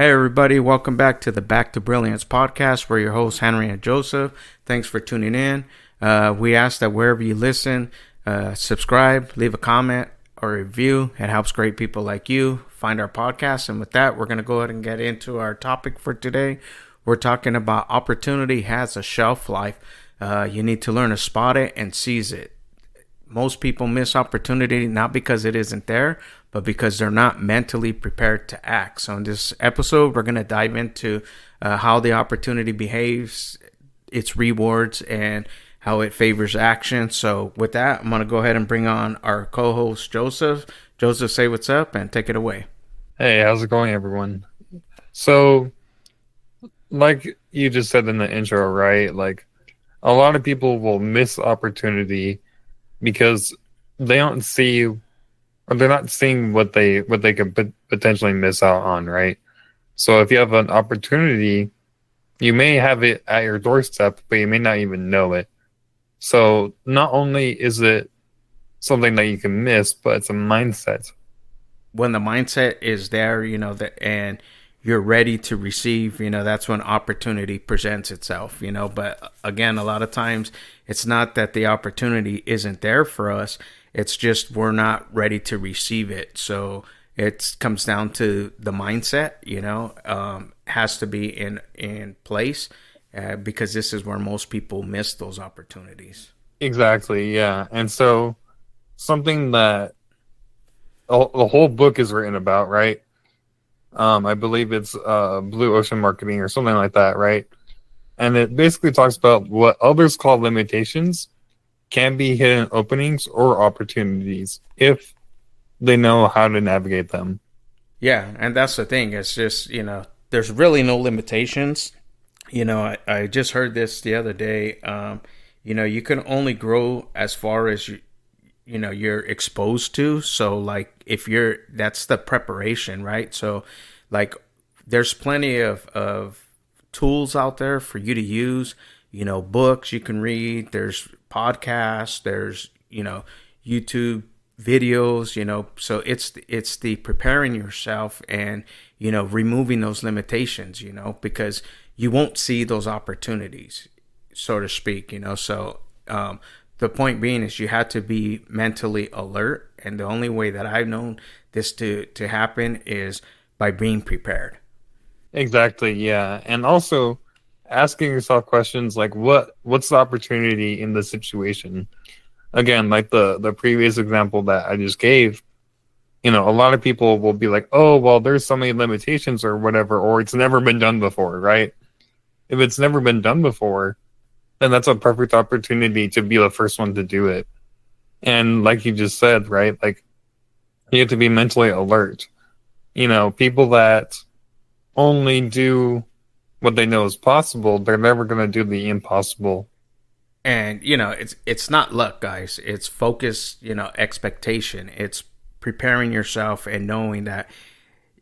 Hey everybody, welcome back to the Back to Brilliance podcast. We're your hosts, Henry and Joseph. Thanks for tuning in. We ask that wherever you listen, subscribe, leave a comment or review. It helps great people like you find our podcast. And with that, we're going to go ahead and get into our topic for today. We're talking about opportunity has a shelf life. You need to learn to spot it and seize it. Most people miss opportunity not because it isn't there, but because they're not mentally prepared to act. So in this episode, we're going to dive into how the opportunity behaves, its rewards, and how it favors action. So with that, I'm going to go ahead and bring on our co-host, Joseph. Joseph, say what's up and take it away. Hey, how's it going, everyone? So, like you just said in the intro, right? Like, a lot of people will miss opportunity because they don't see, or they're not seeing what they could potentially miss out on, right? So if you have an opportunity, you may have it at your doorstep, but you may not even know it. So not only is it something that you can miss, but it's a mindset. When the mindset is there, and you're ready to receive, that's when opportunity presents itself, but again, a lot of times it's not that the opportunity isn't there for us. It's just we're not ready to receive it. So it comes down to the mindset, has to be in place because this is where most people miss those opportunities. Exactly, yeah. And so something that the whole book is written about, right? I believe it's Blue Ocean Marketing or something like that, right? And it basically talks about what others call limitations can be hidden openings or opportunities if they know how to navigate them. Yeah, and that's the thing. It's just, there's really no limitations. I just heard this the other day. You can only grow as far as you're exposed to. So like if that's the preparation, right? So like there's plenty of tools out there for you to use, books you can read, there's podcasts, there's, YouTube videos, so it's the preparing yourself and, removing those limitations, because you won't see those opportunities, so to speak, so, the point being is you have to be mentally alert. And the only way that I've known this to happen is by being prepared. Exactly, yeah. And also asking yourself questions like what's the opportunity in the situation? Again, like the previous example that I just gave, a lot of people will be like, "Oh, well, there's so many limitations or whatever, or it's never been done before," right? If it's never been done before, then that's a perfect opportunity to be the first one to do it. And like you just said, right? Like you have to be mentally alert. People that only do what they know is possible, they're never going to do the impossible. And it's not luck, guys. It's focus, expectation. It's preparing yourself and knowing that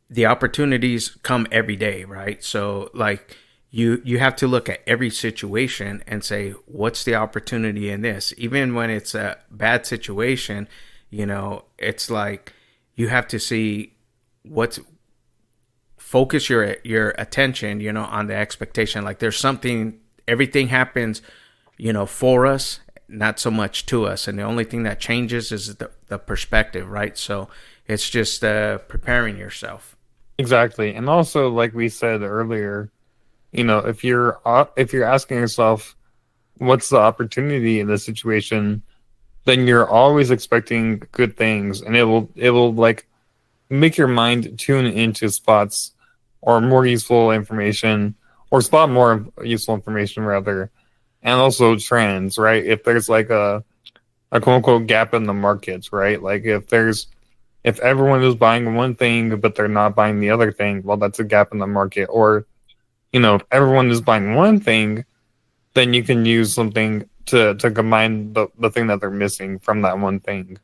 the opportunities come every day, right? So like you have to look at every situation and say, what's the opportunity in this? Even when it's a bad situation, it's like you have to see what's focus your attention, on the expectation. Like there's something, everything happens, for us, not so much to us. And the only thing that changes is the perspective, right? So it's just preparing yourself. Exactly. And also, like we said earlier, if you're asking yourself what's the opportunity in this situation, then you're always expecting good things, and it will like make your mind tune into spots or more useful information, or spot more useful information rather, and also trends, right? If there's like a quote unquote gap in the markets, right? Like if everyone is buying one thing but they're not buying the other thing, well, that's a gap in the market. Or if everyone is buying one thing, then you can use something to combine the thing that they're missing from that one thing.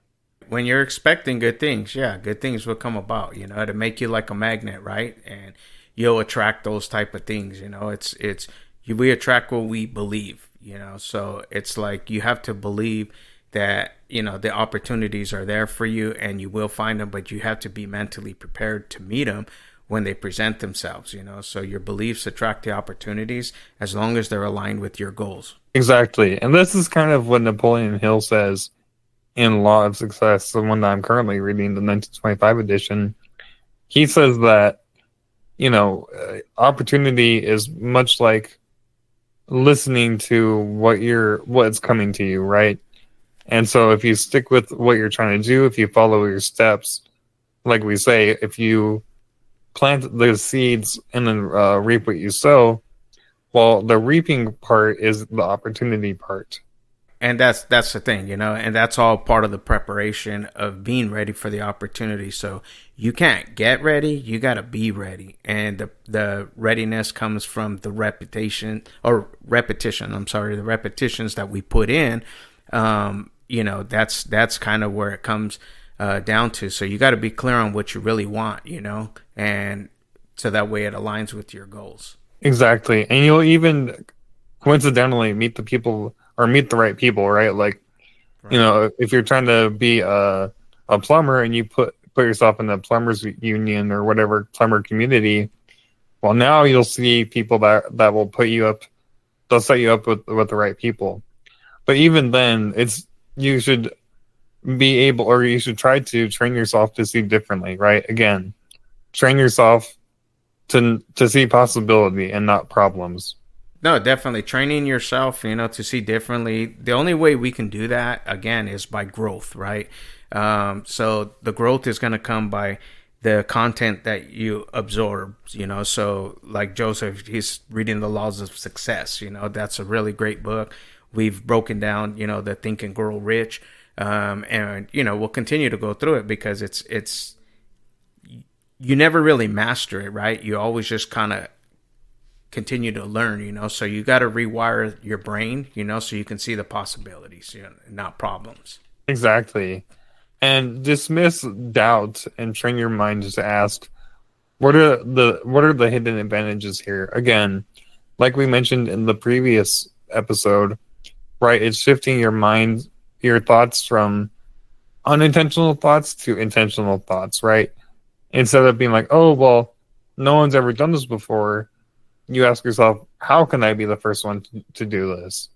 When you're expecting good things, yeah, good things will come about, to make you like a magnet, right? And you'll attract those type of things, we attract what we believe, so it's like you have to believe that, the opportunities are there for you and you will find them, but you have to be mentally prepared to meet them when they present themselves, so your beliefs attract the opportunities as long as they're aligned with your goals. Exactly. And this is kind of what Napoleon Hill says in Law of Success, the one that I'm currently reading, the 1925 edition. He says that, opportunity is much like listening to what's coming to you, right? And so if you stick with what you're trying to do, if you follow your steps, like we say, if you plant the seeds and then reap what you sow, well, the reaping part is the opportunity part. And that's the thing, and that's all part of the preparation of being ready for the opportunity. So you can't get ready, you got to be ready. And the readiness comes from the repetition, I'm sorry, the repetitions that we put in. That's kind of where it comes down to. So you got to be clear on what you really want, and so that way it aligns with your goals. Exactly. And you'll even coincidentally meet the right people, right? Like, Right. if you're trying to be a plumber and you put yourself in the plumbers union or whatever plumber community, well, now you'll see people that will they'll set you up with the right people. But even then, you should be able, or you should try to train yourself to see differently, right? Again, train yourself to see possibility and not problems. No, definitely training yourself, to see differently. The only way we can do that, again, is by growth, right? So the growth is going to come by the content that you absorb, So like Joseph, he's reading The Laws of Success, that's a really great book. We've broken down, the Think and Grow Rich, and we'll continue to go through it because it's you never really master it, right? You always just kind of continue to learn, so you got to rewire your brain, so you can see the possibilities, not problems. Exactly. And dismiss doubt and train your mind to ask, what are the hidden advantages here? Again, like we mentioned in the previous episode, right? It's shifting your thoughts from unintentional thoughts to intentional thoughts, right? Instead of being like, oh, well, no one's ever done this before, you ask yourself, how can I be the first one to do this?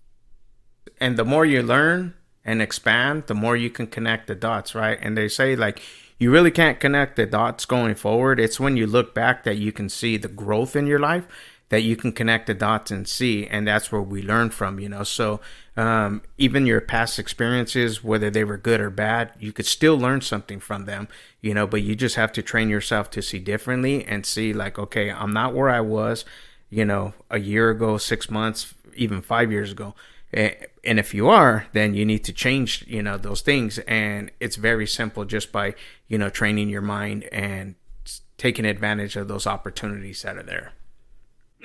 And the more you learn and expand, the more you can connect the dots, right? And they say, like, you really can't connect the dots going forward. It's when you look back that you can see the growth in your life, that you can connect the dots and see. And that's where we learn from, So even your past experiences, whether they were good or bad, you could still learn something from them, but you just have to train yourself to see differently and see, like, okay, I'm not where I was, a year ago, 6 months, even 5 years ago. And if you are, then you need to change, those things. And it's very simple just by, training your mind and taking advantage of those opportunities that are there.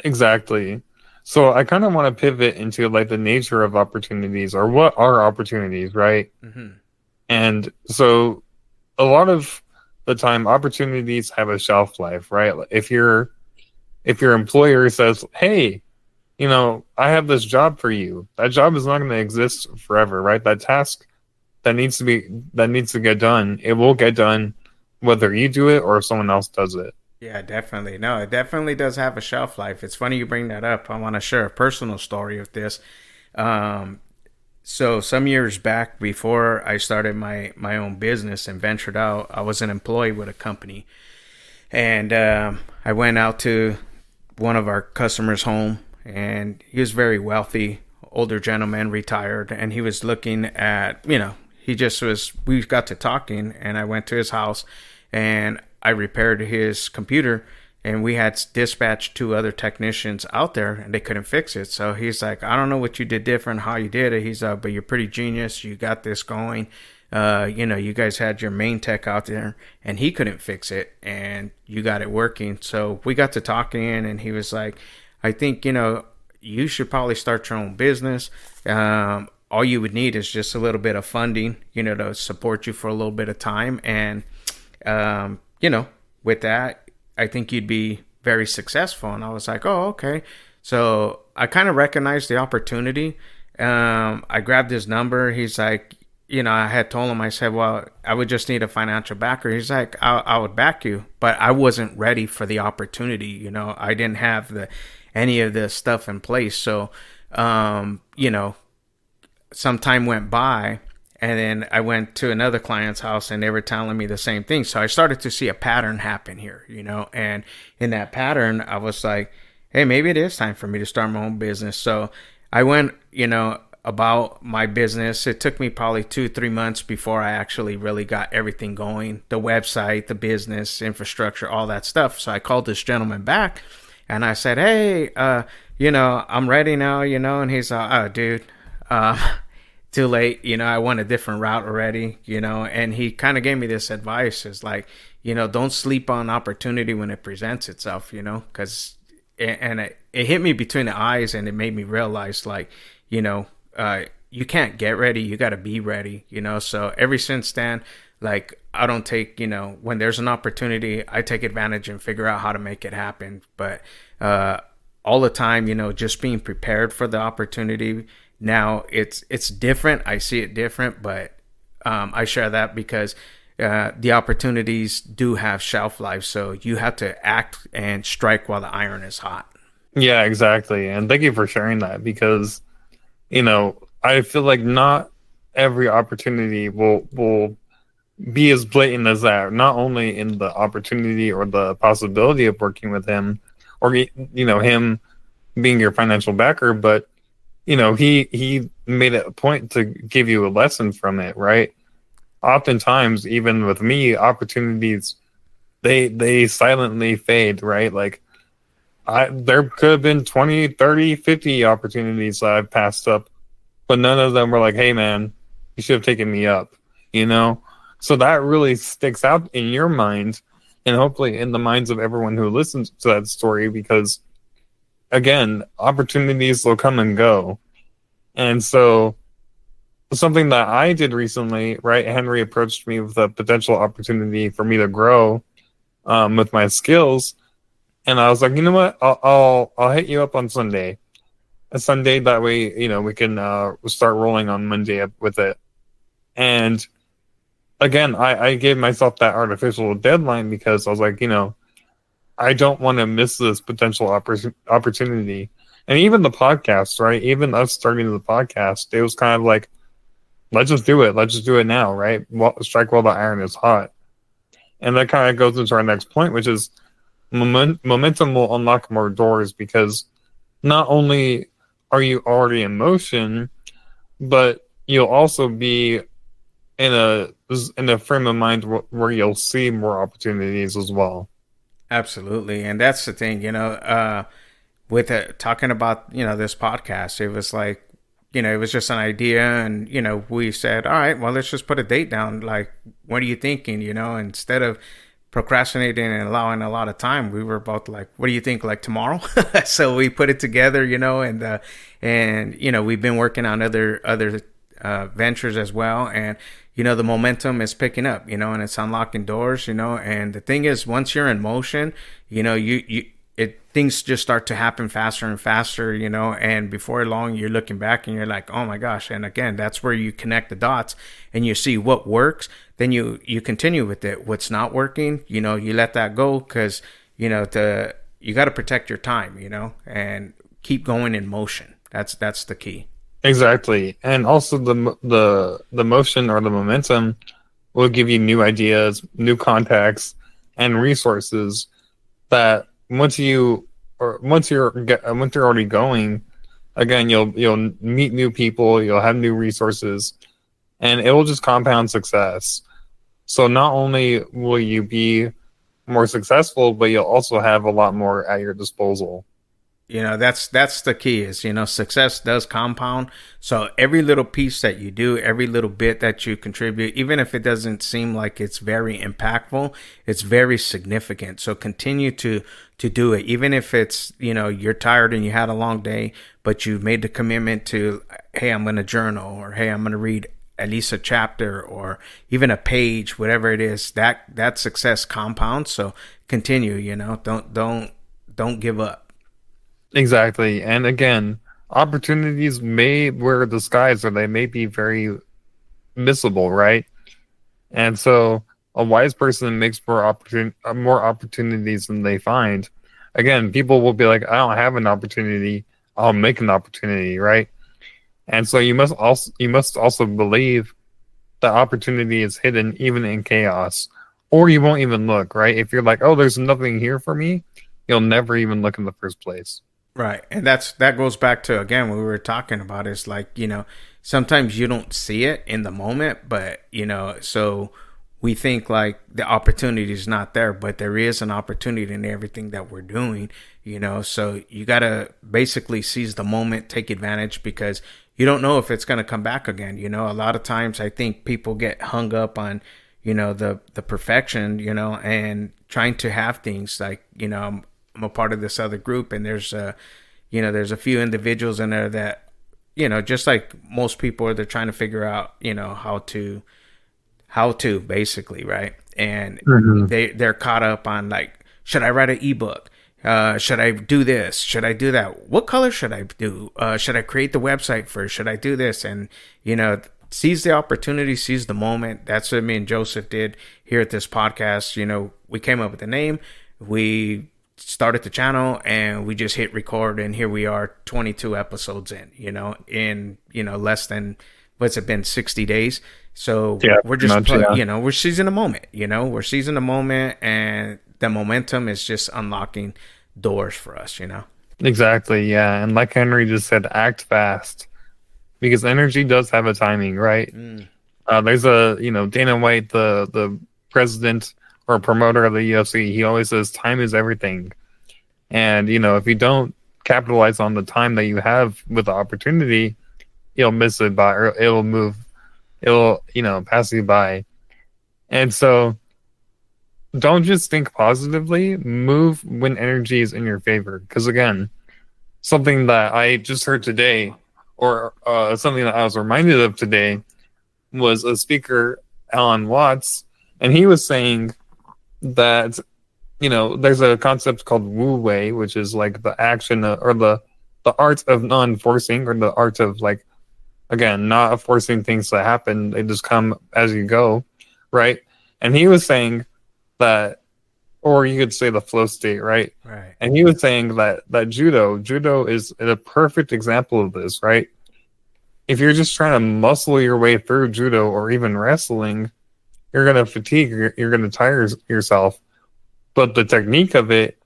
Exactly. So I kind of want to pivot into like the nature of opportunities, or what are opportunities, right? Mm-hmm. And so a lot of the time opportunities have a shelf life, right? If your employer says, "Hey, I have this job for you," that job is not going to exist forever, right? That task that needs to get done, it will get done whether you do it or if someone else does it. Yeah, definitely. No, it definitely does have a shelf life. It's funny you bring that up. I want to share a personal story of this. So some years back, before I started my own business and ventured out, I was an employee with a company. And I went out to one of our customers' home, and he was very wealthy, older gentleman, retired, and he was looking at, we got to talking, and I went to his house, and I repaired his computer, and we had dispatched two other technicians out there, and they couldn't fix it. So he's like, I don't know what you did different, how you did it. He's like, but you're pretty genius. You got this going. You guys had your main tech out there, and he couldn't fix it, and you got it working. So we got to talking, and he was like, I think, you should probably start your own business. All you would need is just a little bit of funding, to support you for a little bit of time. And, with that, I think you'd be very successful. And I was like, oh, okay. So I kind of recognized the opportunity. I grabbed his number. He's like, I had told him, I said, well, I would just need a financial backer. He's like, I would back you, but I wasn't ready for the opportunity. I didn't have any of this stuff in place. So, some time went by, and then I went to another client's house and they were telling me the same thing. So I started to see a pattern happen here, and in that pattern, I was like, hey, maybe it is time for me to start my own business. So I went, about my business. It took me probably 2-3 months before I actually really got everything going, the website, the business infrastructure, all that stuff. So I called this gentleman back and I said, hey, I'm ready now, and he's like, oh, dude, too late. I went a different route already, and he kind of gave me this advice is like, don't sleep on opportunity when it presents itself, because, and it hit me between the eyes, and it made me realize like, you can't get ready, you got to be ready, so ever since then, like, I don't take, when there's an opportunity, I take advantage and figure out how to make it happen. But all the time, just being prepared for the opportunity. Now it's different. I see it different, but I share that because the opportunities do have shelf life. So you have to act and strike while the iron is hot. Yeah, exactly. And thank you for sharing that because, I feel like not every opportunity will be as blatant as that, not only in the opportunity or the possibility of working with him or, him being your financial backer, but, he made it a point to give you a lesson from it, right? Oftentimes, even with me, opportunities, they silently fade, right? Like, there could have been 20, 30, 50 opportunities that I've passed up, but none of them were like, hey, man, you should have taken me up, So that really sticks out in your mind and hopefully in the minds of everyone who listens to that story because, again, opportunities will come and go. And so something that I did recently, right, Henry approached me with a potential opportunity for me to grow with my skills. And I was like, you know what? I'll hit you up on Sunday. A Sunday, that way, we can start rolling on Monday with it. And again, I gave myself that artificial deadline because I was like, I don't want to miss this potential opportunity. And even the podcast, right? Even us starting the podcast, it was kind of like, let's just do it. Let's just do it now, right? Strike while the iron is hot. And that kind of goes into our next point, which is momentum will unlock more doors because not only are you already in motion, but you'll also be in a frame of mind where you'll see more opportunities as well. Absolutely. And that's the thing, with talking about, this podcast, it was like, it was just an idea. And, we said, all right, well, let's just put a date down. Like, what are you thinking? Instead of procrastinating and allowing a lot of time, we were both like, what do you think, like tomorrow? So we put it together, and we've been working on other ventures as well. And, the momentum is picking up, and it's unlocking doors, and the thing is, once you're in motion, things just start to happen faster and faster, and before long you're looking back and you're like, oh my gosh. And again, that's where you connect the dots and you see what works. Then you continue with it. What's not working, you let that go because, you got to protect your time, and keep going in motion. That's the key. Exactly. And also the motion or the momentum will give you new ideas, new contacts, and resources that once you're already going, again, you'll meet new people, you'll have new resources, and it will just compound success. So not only will you be more successful, but you'll also have a lot more at your disposal. That's the key is, success does compound. So every little piece that you do, every little bit that you contribute, even if it doesn't seem like it's very impactful, it's very significant. So continue to do it. Even if it's, you're tired and you had a long day, but you've made the commitment to, hey, I'm going to journal, or, hey, I'm going to read at least a chapter or even a page, whatever it is, that success compounds. So continue, don't give up. Exactly. And again, opportunities may wear a disguise or they may be very missable, right? And so a wise person makes more opportunities than they find. Again, people will be like, I don't have an opportunity, I'll make an opportunity, right? And so you must also believe that opportunity is hidden even in chaos, or you won't even look, right? If you're like, oh, there's nothing here for me, you'll never even look in the first place. Right. And that goes back to again what we were talking about is like, sometimes you don't see it in the moment, but so we think like the opportunity is not there, but there is an opportunity in everything that we're doing, so you got to basically seize the moment, take advantage because you don't know if it's going to come back again. A lot of times I think people get hung up on, the perfection, and trying to have things like, I'm a part of this other group, and there's a few individuals in there that, just like most people, they're trying to figure out, how to basically, right? And Hmm. they're caught up on like, should I write an ebook? Should I do this? Should I do that? What color should I do? Should I create the website first? Should I do this? And seize the opportunity, seize the moment. That's what me and Joseph did here at this podcast. We came up with a name. We started the channel and we just hit record, and here we are 22 episodes in less than, what's it been, 60 days. So Yeah, we're pretty just much, yeah. we're seizing the moment. We're seizing the moment, and the momentum is just unlocking doors for us. Exactly, yeah. And like Henry just said, act fast because energy does have a timing, right? Mm. There's Dana White, the president or promoter of the UFC. He always says time is everything, and if you don't capitalize on the time that you have with the opportunity, you'll miss it by, or it'll pass you by. And so don't just think positively, move when energy is in your favor. Because again, something that I just heard today, or something that I was reminded of today, was a speaker, Alan Watts, and he was saying that there's a concept called Wu Wei, which is like the action or the art of non-forcing, or the art of like, again, not forcing things to happen. They just come as you go, right? And he was saying that, or you could say the flow state, right? Right. And he was saying that judo is a perfect example of this, right? If you're just trying to muscle your way through judo or even wrestling, you're gonna fatigue, you're gonna tire yourself. But the technique of it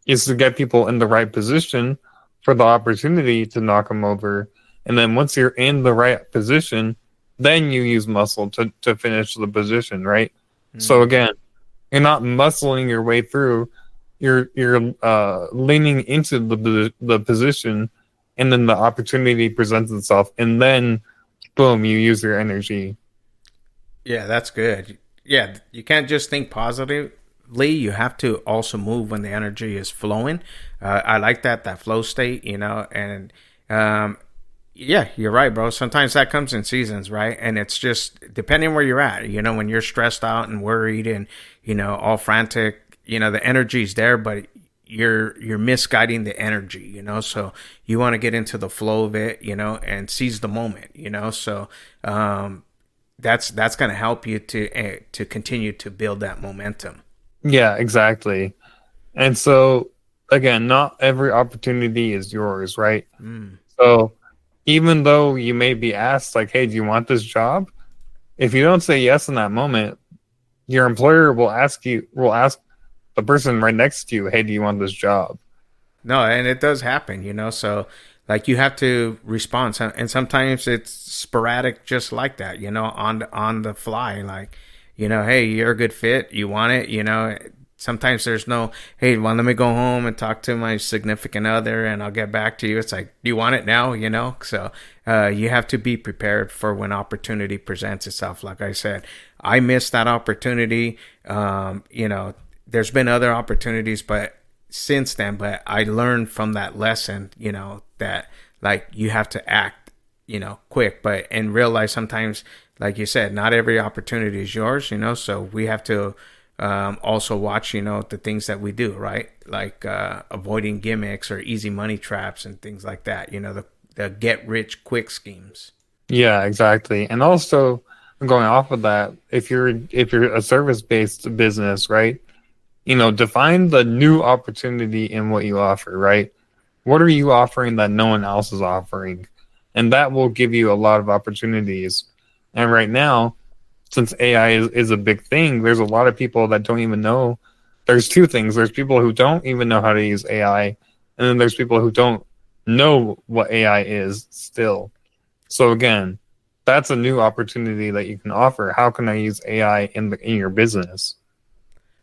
is to get people in the right position for the opportunity to knock them over. And then once you're in the right position, then you use muscle to finish the position, right? So Mm. again, you're not muscling your way through. You're leaning into the position, and then the opportunity presents itself, and then boom, you use your energy. Yeah, that's good. Yeah, you can't just think positively. You have to also move when the energy is flowing. I like that flow state, and um, yeah, you're right, bro. Sometimes that comes in seasons, right? And it's just depending where you're at. When you're stressed out and worried and all frantic, the energy's there, but you're misguiding the energy, So you want to get into the flow of it, and seize the moment, So that's going to help you to continue to build that momentum. Yeah, exactly. And so again, not every opportunity is yours, right? Mm. So even though you may be asked like, hey, do you want this job? If you don't say yes in that moment, your employer will ask the person right next to you, hey, do you want this job? No, and it does happen, So, like, you have to respond, and sometimes it's sporadic, just like that, on the fly. Like, hey, you're a good fit. You want it, Sometimes there's no, hey, well, let me go home and talk to my significant other, and I'll get back to you. It's like, do you want it now? So you have to be prepared for when opportunity presents itself. Like I said, I missed that opportunity. There's been other opportunities, but since then, but I learned from that lesson, that like you have to act, quick, but and realize sometimes, like you said, not every opportunity is yours, so we have to also watch, the things that we do, right? Like avoiding gimmicks or easy money traps and things like that, the get rich quick schemes. Yeah, exactly. And also, going off of that, if you're a service-based business, right? Define the new opportunity in what you offer, right? What are you offering that no one else is offering? And that will give you a lot of opportunities. And right now, since AI is a big thing, there's a lot of people that don't even know. There's two things. There's people who don't even know how to use AI, and then there's people who don't know what AI is still. So again, that's a new opportunity that you can offer. How can I use AI in your business?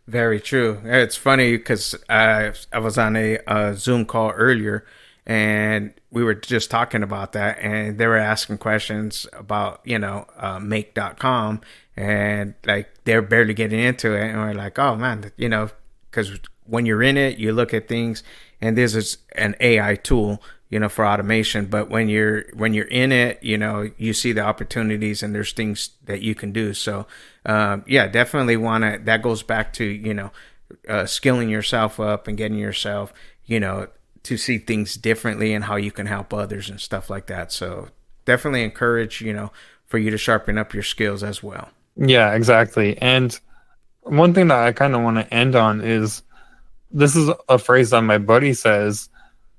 Very true. It's funny because I was on a Zoom call earlier, and we were just talking about that, and they were asking questions about make.com, and like they're barely getting into it, and we're like, oh man, because when you're in it, you look at things, and this is an AI tool, for automation. But when you're in it, you see the opportunities, and there's things that you can do. So yeah, definitely want to. That goes back to skilling yourself up and getting yourself to see things differently and how you can help others and stuff like that. So definitely encourage for you to sharpen up your skills as well. Yeah, exactly. And one thing that I kind of want to end on is this is a phrase that my buddy says.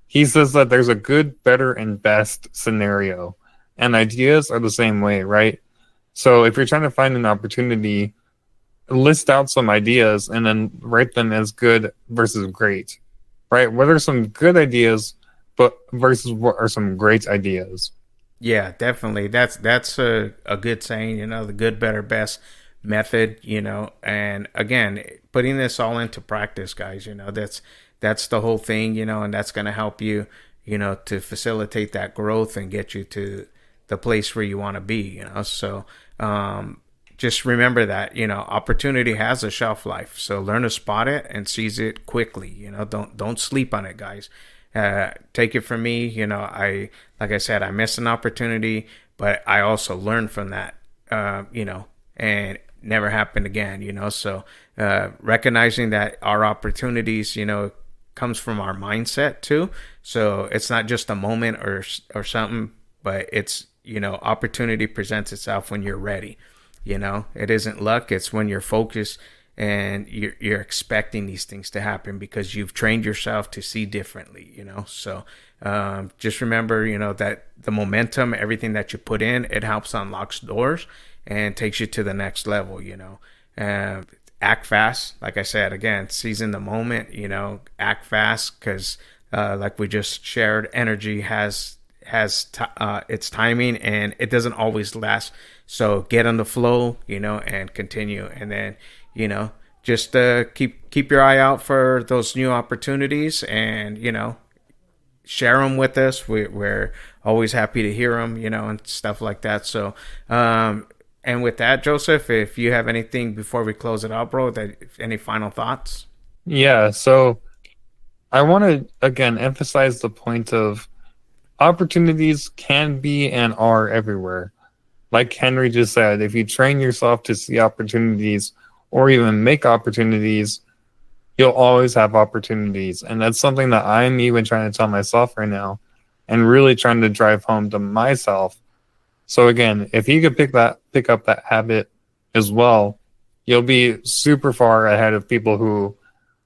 He says that there's a good, better, and best scenario, and ideas are the same way, right? So if you're trying to find an opportunity, list out some ideas and then write them as good versus great, right? What are some good ideas, but versus what are some great ideas? Yeah, definitely. That's a good saying, the good, better, best method, and again, putting this all into practice, guys, that's the whole thing, and that's going to help you, to facilitate that growth and get you to the place where you want to be, So, just remember that, opportunity has a shelf life. So learn to spot it and seize it quickly. Don't sleep on it, guys. Take it from me, like I said, I missed an opportunity, but I also learned from that, and never happened again, So recognizing that our opportunities, comes from our mindset too. So it's not just a moment or something, but it's opportunity presents itself when you're ready. It isn't luck. It's when you're focused and you're expecting these things to happen because you've trained yourself to see differently. So just remember, that the momentum, everything that you put in, it helps unlocks doors and takes you to the next level. Act fast. Like I said, again, seizing the moment. Act fast because, like we just shared, energy has its timing and it doesn't always last. So get on the flow, and continue, and then just keep your eye out for those new opportunities, and share them with us. We're always happy to hear them, and stuff like that. So and with that, Joseph, if you have anything before we close it out, bro, any final thoughts? Yeah, so I want to again emphasize the point of opportunities can be and are everywhere. Like Henry just said, if you train yourself to see opportunities or even make opportunities, you'll always have opportunities. And that's something that I'm even trying to tell myself right now and really trying to drive home to myself. So again, if you could pick up that habit as well, you'll be super far ahead of people who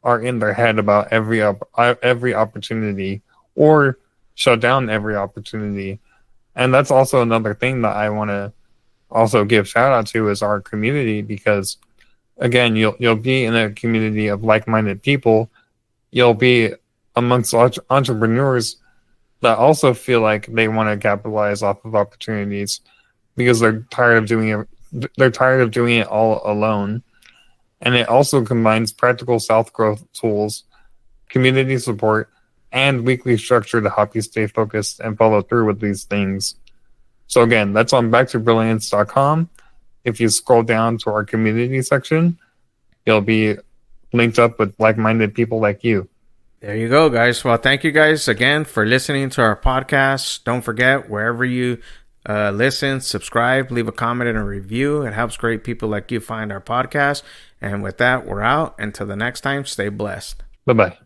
are in their head about every opportunity or shut down every opportunity. And that's also another thing that I want to also give shout out to is our community, because again, you'll be in a community of like-minded people. You'll be amongst entrepreneurs that also feel like they want to capitalize off of opportunities because they're tired of doing it. They're tired of doing it all alone. And it also combines practical self-growth tools, community support, and weekly structure to help you stay focused and follow through with these things. So again, that's on backtobrilliance.com. If you scroll down to our community section, you'll be linked up with like-minded people like you. There you go, guys. Well, thank you guys again for listening to our podcast. Don't forget, wherever you listen, subscribe, leave a comment and a review. It helps great people like you find our podcast. And with that, we're out. Until the next time, stay blessed. Bye-bye.